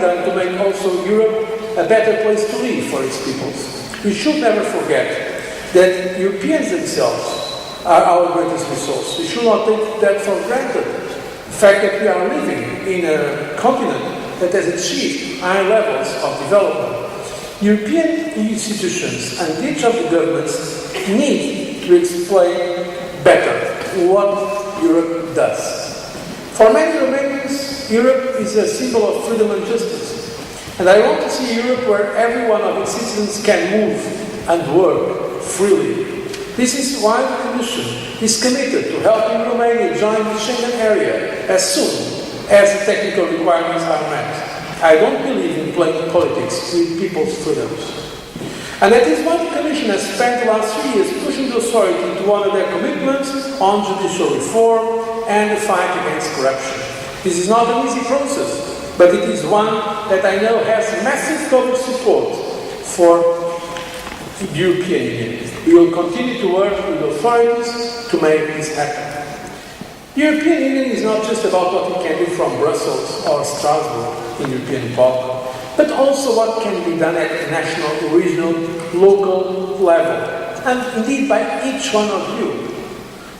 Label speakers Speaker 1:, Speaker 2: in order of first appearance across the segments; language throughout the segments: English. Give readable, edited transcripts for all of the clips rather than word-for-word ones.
Speaker 1: done to make also Europe a better place to live for its peoples. We should never forget that Europeans themselves are our greatest resource. We should not take that for granted. The fact that we are living in a continent that has achieved high levels of development. European institutions and each of the governments need to explain better what Europe does. For many Romanians, Europe is a symbol of freedom and justice. And I want to see Europe where every one of its citizens can move and work freely. This is why the Commission is committed to helping Romania join the Schengen area as soon as the technical requirements are met. I don't believe in playing politics with people's freedoms. And that is why the Commission has spent the last 3 years pushing the authority to honor their commitments on judicial reform and the fight against corruption. This is not an easy process, but it is one that I know has massive public support for the European Union. We will continue to work with authorities to make this happen. The European Union is not just about what we can do from Brussels or Strasbourg in European Parliament, but also what can be done at the national, regional, local level, and indeed by each one of you.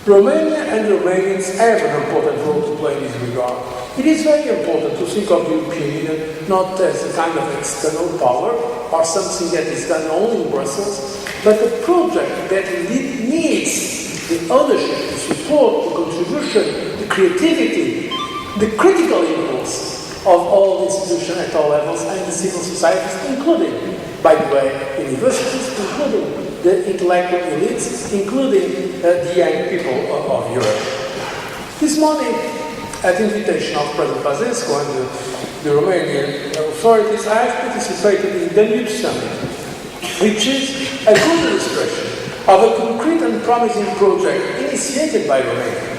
Speaker 1: Romania and Romanians have an important role to play in this regard. It is very important to think of the European Union not as a kind of external power or something that is done only in Brussels, but a project that indeed needs the ownership, the support, the contribution, the creativity, the critical impulse of all the institutions at all levels and the civil societies, including, by the way, universities, including the intellectual elites, including the young people of Europe. This morning, at the invitation of President Basescu and the Romanian authorities, I have participated in the Danube Summit, which is a good illustration of a concrete and promising project initiated by Romania.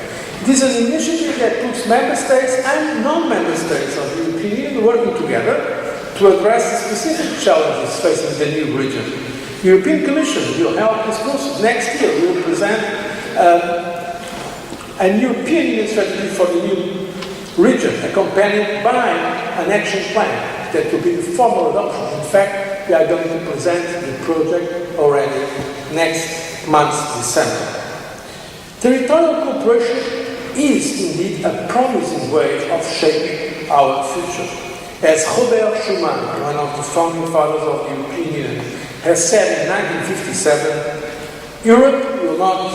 Speaker 1: It is an initiative that puts member states and non-member states of the European Union working together to address the specific challenges facing the new region. The European Commission will help this process. Next year we will present a European Union strategy for the new region, accompanied by an action plan that will be the formal adoption. In fact, we are going to present the project already next month, December. Territorial cooperation is indeed a promising way of shaping our future. As Robert Schuman, one of the founding fathers of the European Union, has said in 1957, Europe will not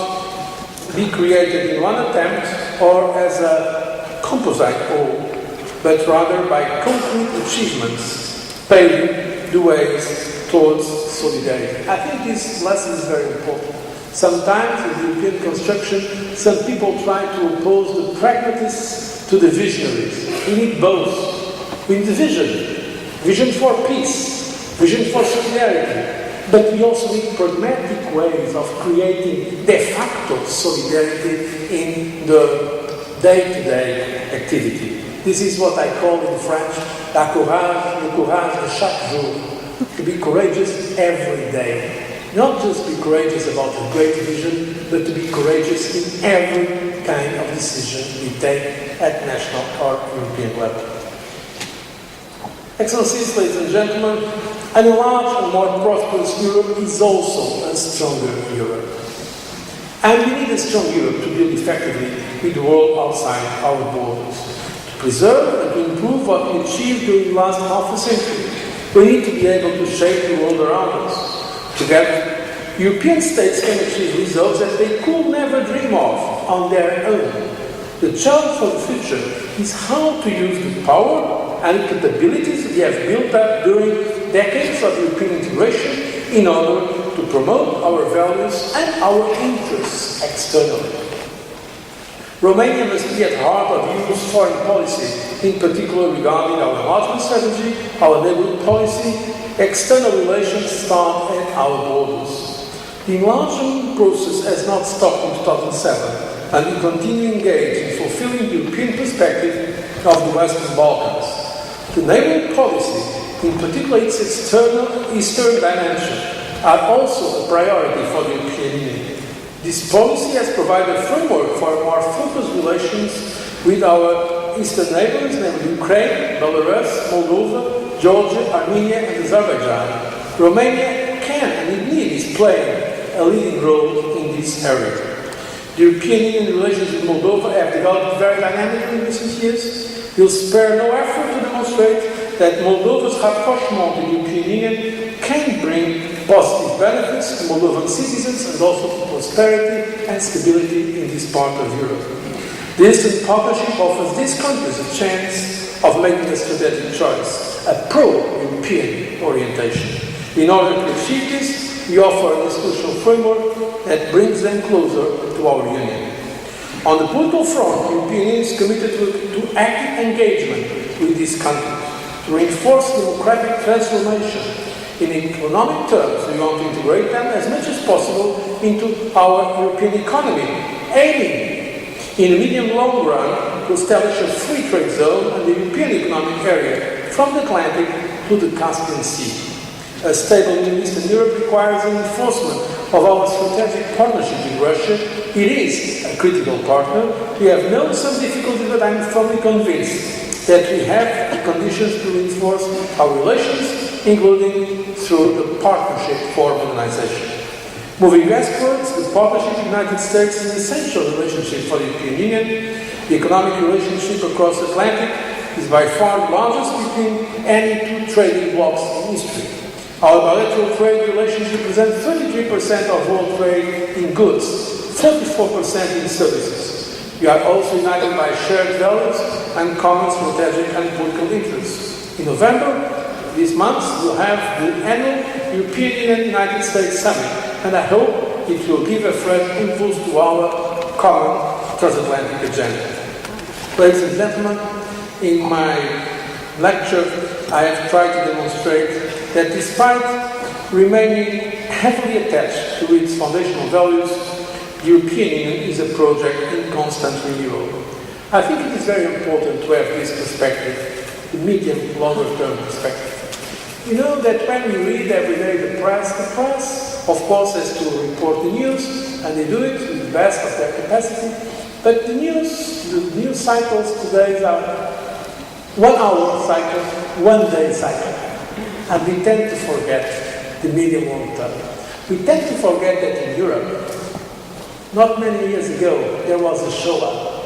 Speaker 1: be created in one attempt or as a composite whole, but rather by concrete achievements, paving the ways towards solidarity. I think this lesson is very important. Sometimes in the European construction, some people try to oppose the pragmatists to the visionaries. We need both. We need the vision for peace, vision for solidarity, but we also need pragmatic ways of creating de facto solidarity in the day-to-day activity. This is what I call in French, le courage de chaque jour. To be courageous every day. Not just be courageous about a great vision, but to be courageous in every kind of decision we take at national or European level. Excellencies, ladies and gentlemen, an enlarged and more prosperous Europe is also a stronger Europe. And we need a strong Europe to deal effectively with the world outside our borders. To preserve and to improve what we achieved during the last half a century, we need to be able to shape the world around us. Together, European states can achieve results that they could never dream of on their own. The challenge for the future is how to use the power and capabilities we have built up during decades of European integration in order to promote our values and our interests externally. Romania must be at the heart of EU's foreign policy, in particular regarding our enlargement strategy, our neighbourhood policy, external relations start at our borders. The enlargement process has not stopped in 2007, and we continue engaged in fulfilling the European perspective of the Western Balkans. The neighbourhood policy, in particular its eastern dimension, are also a priority for the European Union. This policy has provided a framework for more focused relations with our eastern neighbors, namely Ukraine, Belarus, Moldova, Georgia, Armenia, and Azerbaijan, Romania can and indeed is playing a leading role in this area. The European Union relations with Moldova have developed very dynamically in recent years. We'll spare no effort to demonstrate that Moldova's rapprochement to the European Union can bring positive benefits to Moldovan citizens and also to prosperity and stability in this part of Europe. The Eastern Partnership offers these countries a chance of making a strategic choice, a pro-European orientation. In order to achieve this, we offer an institutional framework that brings them closer to our Union. On the political front, the European Union is committed to active engagement with these countries, to reinforce democratic transformation. In economic terms, we want to integrate them as much as possible into our European economy, aiming in the medium-long run to establish a free trade zone in the European economic area from the Atlantic to the Caspian Sea. A stable Middle Eastern Europe requires an enforcement of our strategic partnership with Russia. It is a critical partner. We have known some difficulties, but I'm firmly convinced that we have the conditions to reinforce our relations, including through the Partnership for Modernization. Moving westwards, the partnership with the United States is an essential relationship for the European Union. The economic relationship across the Atlantic is by far the largest between any two trading blocs in history. Our bilateral trade relationship represents 33% of world trade in goods, 34% in services. We are also united by shared values and common strategic and political interests. In November, this month, we'll have the annual European Union-United States Summit, and I hope it will give a fresh impulse to our common transatlantic agenda. Ladies and gentlemen, in my lecture, I have tried to demonstrate that despite remaining heavily attached to its foundational values, the European Union is a project in constant renewal. I think it is very important to have this perspective, the medium, longer-term perspective. You know that when we read every day the press, of course, has to report the news, and they do it to the best of their capacity, but the news cycles today are 1 hour cycle, 1 day cycle. And we tend to forget the medium-long term. We tend to forget that in Europe, not many years ago, there was a Shoah,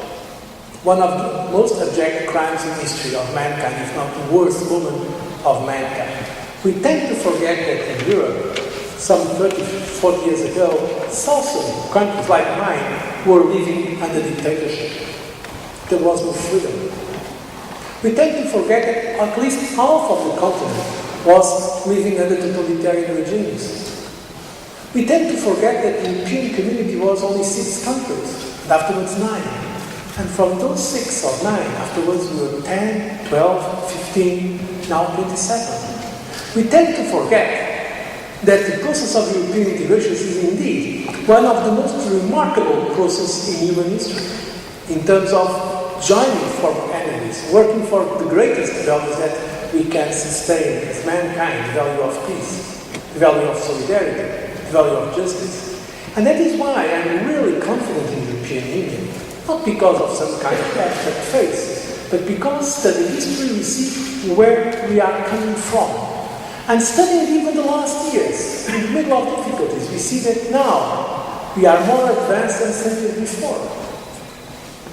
Speaker 1: one of the most abject crimes in history of mankind, if not the worst moment of mankind. We tend to forget that in Europe, some 30, 40 years ago, southern countries like mine were living under dictatorship. There was no freedom. We tend to forget that at least half of the continent was living under totalitarian regimes. We tend to forget that the European community was only 6 countries, and afterwards 9. And from those 6 or 9, afterwards we were 10, 12, 15, now 27. We tend to forget that the process of European integration is indeed one of the most remarkable processes in human history, in terms of joining former enemies, working for the greatest values that we can sustain as mankind, the value of peace, the value of solidarity, the value of justice. And that is why I'm really confident in the European Union, not because of some kind of abstract faith, but because studying history, we see where we are coming from. And studying even the last years, in the middle of difficulties, we see that now we are more advanced than centuries before.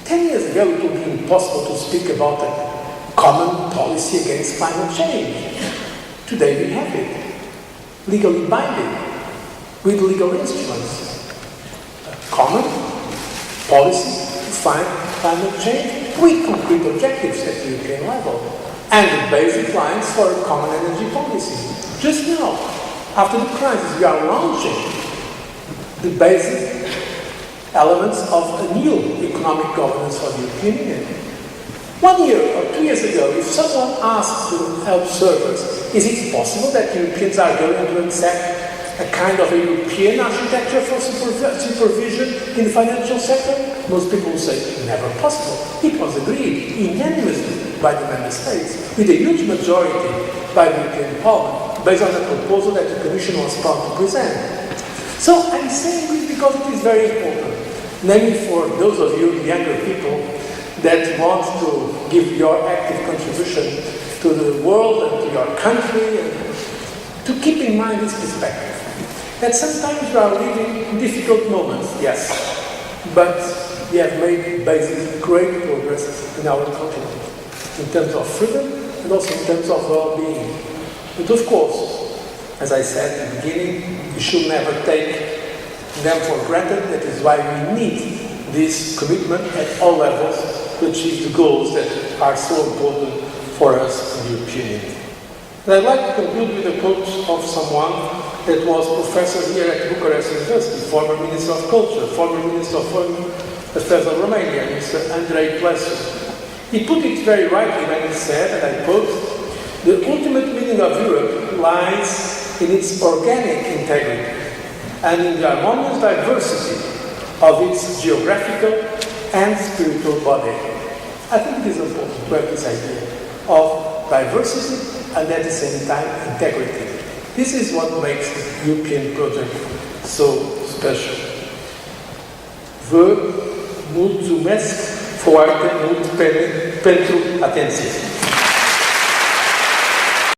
Speaker 1: 10 years ago, it would be impossible to speak about a common policy against climate change. Today we have it, legally binding, with legal instruments. A common policy to fight climate change with concrete objectives at the European level, and the basic lines for a common energy policy. Just now, after the crisis, we are launching the basic elements of a new economic governance for the European Union. 1 year or 2 years ago, if someone asked the observers, is it possible that Europeans are going to accept a kind of a European architecture for supervision in the financial sector? Most people would say, never possible. It was agreed unanimously by the member states, with a huge majority by the European Parliament, based on a proposal that the Commission was proud to present. So I'm saying this because it is very important, namely for those of you, the younger people, that want to give your active contribution to the world and to your country, and to keep in mind this perspective. That sometimes we are living in difficult moments, yes, but we have made basically great progress in our continent, in terms of freedom and also in terms of well-being. But of course, as I said in the beginning, we should never take them for granted. That is why we need this commitment at all levels to achieve the goals that are so important for us in the European Union. And I'd like to conclude with a quote of someone that was professor here at Bucharest University, former Minister of Culture, former Minister of Foreign Affairs of Romania, Mr. Andrei Plesu. He put it very rightly when he said, and I quote, "The ultimate meaning of Europe lies in its organic integrity and in the harmonious diversity of its geographical and spiritual body." I think it is important to have this idea of diversity and at the same time integrity. This is what makes the European project so special. Vă mulțumesc foarte mult pentru atenție.